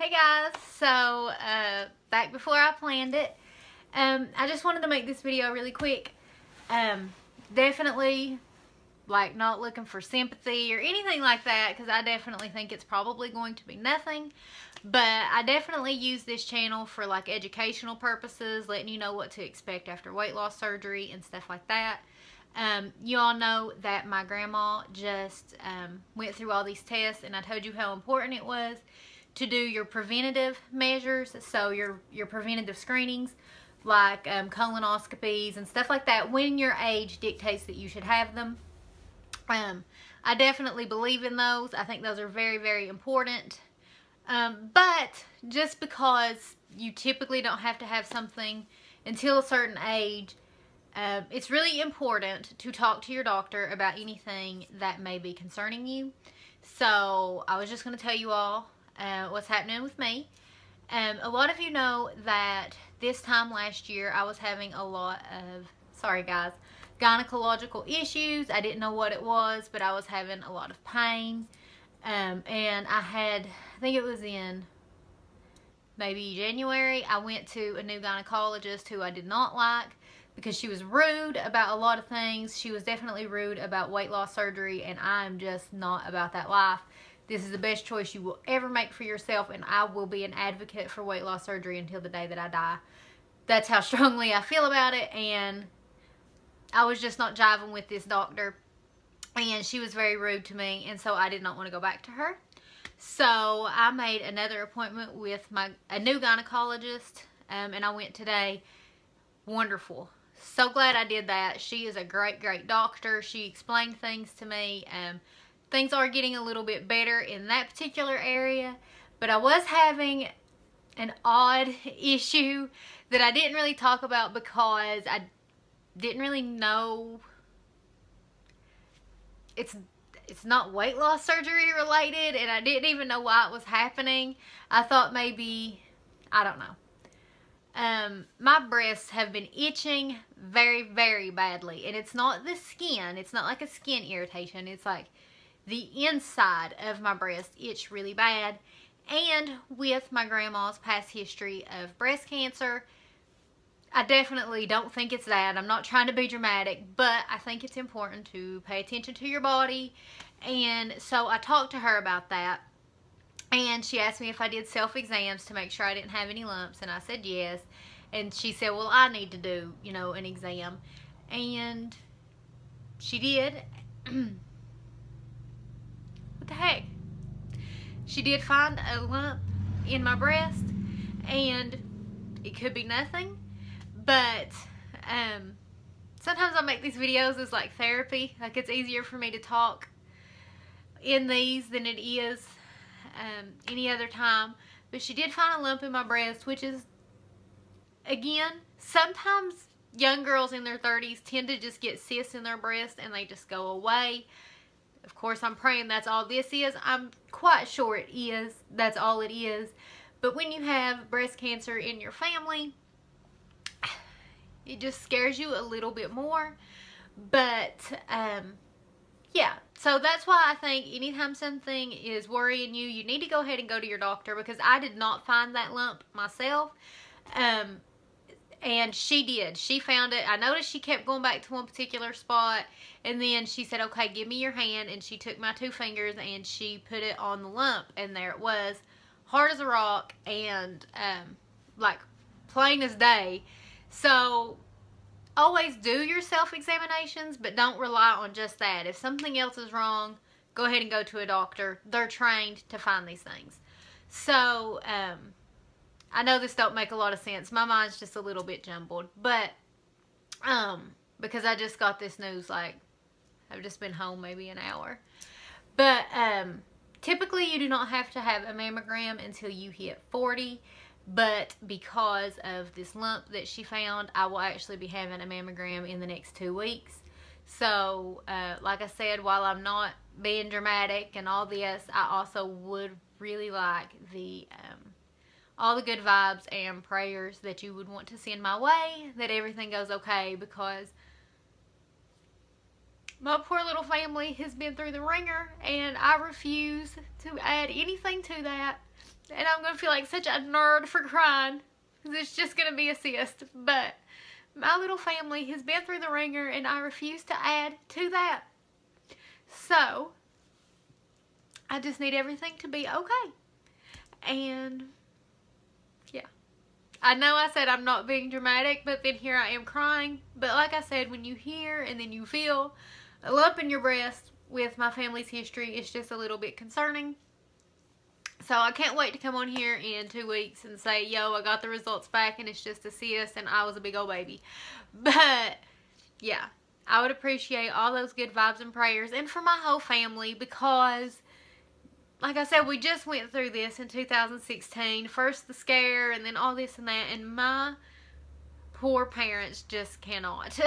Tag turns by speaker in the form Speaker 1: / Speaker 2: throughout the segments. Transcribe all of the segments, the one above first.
Speaker 1: Hey guys, so back before I planned it, I just wanted to make this video really quick. Definitely like not looking for sympathy or anything like that, because I definitely think it's probably going to be nothing, but I definitely use this channel for like educational purposes, letting you know what to expect after weight loss surgery and stuff like that. You all know that my grandma just went through all these tests, and I told you how important it was to do your preventative measures, so your preventative screenings like colonoscopies and stuff like that when your age dictates that you should have them. I definitely believe in those. I think those are very, very important. But just because you typically don't have to have something until a certain age, it's really important to talk to your doctor about anything that may be concerning you. So I was just going to tell you all what's happening with me. A lot of you know that this time last year I was having a lot of, sorry guys, gynecological issues. I didn't know what it was, but I was having a lot of pain. And I think it was in maybe January, I went to a new gynecologist who I did not like because she was rude about a lot of things. She was definitely rude about weight loss surgery, and I'm just not about that life. This is the best choice you will ever make for yourself, and I will be an advocate for weight loss surgery until the day that I die. That's how strongly I feel about it, and I was just not jiving with this doctor, and she was very rude to me, and so I did not want to go back to her. So I made another appointment with a new gynecologist, and I went today. Wonderful. So glad I did that. She is a great, great doctor. She explained things to me. Things are getting a little bit better in that particular area, but I was having an odd issue that I didn't really talk about because I didn't really know. It's not weight loss surgery related, and I didn't even know why it was happening. I thought maybe, I don't know. My breasts have been itching very, very badly, and it's not the skin. It's not like a skin irritation. It's like the inside of my breast itch really bad. And with my grandma's past history of breast cancer, I definitely don't think it's that. I'm not trying to be dramatic, but I think it's important to pay attention to your body. And so I talked to her about that, and she asked me if I did self-exams to make sure I didn't have any lumps, and I said yes. And she said, well, I need to do, an exam. And she did. What the heck? She did find a lump in my breast, and it could be nothing, but sometimes I make these videos as like therapy. Like, it's easier for me to talk in these than it is any other time. But she did find a lump in my breast, which is, again, sometimes young girls in their 30s tend to just get cysts in their breast and they just go away. Of course, I'm praying that's all this is. I'm quite sure it is. That's all it is. But when you have breast cancer in your family, it just scares you a little bit more. But, yeah. So that's why I think anytime something is worrying you, you need to go ahead and go to your doctor, because I did not find that lump myself. And she did. She found it. I noticed she kept going back to one particular spot, and then she said, okay, give me your hand, and she took my 2 fingers and she put it on the lump, and there it was, hard as a rock, and like plain as day. So always do your self-examinations, but don't rely on just that. If something else is wrong, go ahead and go to a doctor. They're trained to find these things. So I know this don't make a lot of sense. My mind's just a little bit jumbled. But, because I just got this news, like, I've just been home maybe an hour. But, typically you do not have to have a mammogram until you hit 40. But because of this lump that she found, I will actually be having a mammogram in the next 2 weeks. So, like I said, while I'm not being dramatic and all this, I also would really like all the good vibes and prayers that you would want to send my way, that everything goes okay, because my poor little family has been through the ringer, and I refuse to add anything to that. And I'm going to feel like such a nerd for crying. Because it's just going to be a cyst. But my little family has been through the ringer, and I refuse to add to that. So, I just need everything to be okay. And, yeah. I know I said I'm not being dramatic, but then here I am crying. But like I said, when you hear and then you feel a lump in your breast with my family's history, it's just a little bit concerning. So I can't wait to come on here in 2 weeks and say, yo, I got the results back and it's just a cyst and I was a big old baby. But, yeah, I would appreciate all those good vibes and prayers. And for my whole family, because, like I said, we just went through this in 2016. First the scare and then all this and that. And my poor parents just cannot.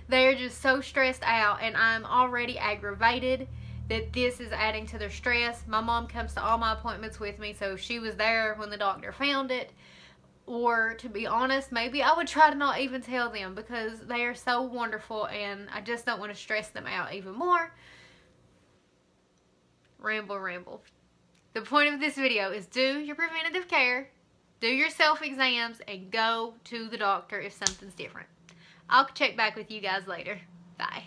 Speaker 1: They're just so stressed out, and I'm already aggravated that this is adding to their stress. My mom comes to all my appointments with me, so she was there when the doctor found it. Or, to be honest, maybe I would try to not even tell them, because they are so wonderful and I just don't want to stress them out even more. Ramble. The point of this video is do your preventative care, do your self-exams, and go to the doctor if something's different. I'll check back with you guys later. Bye.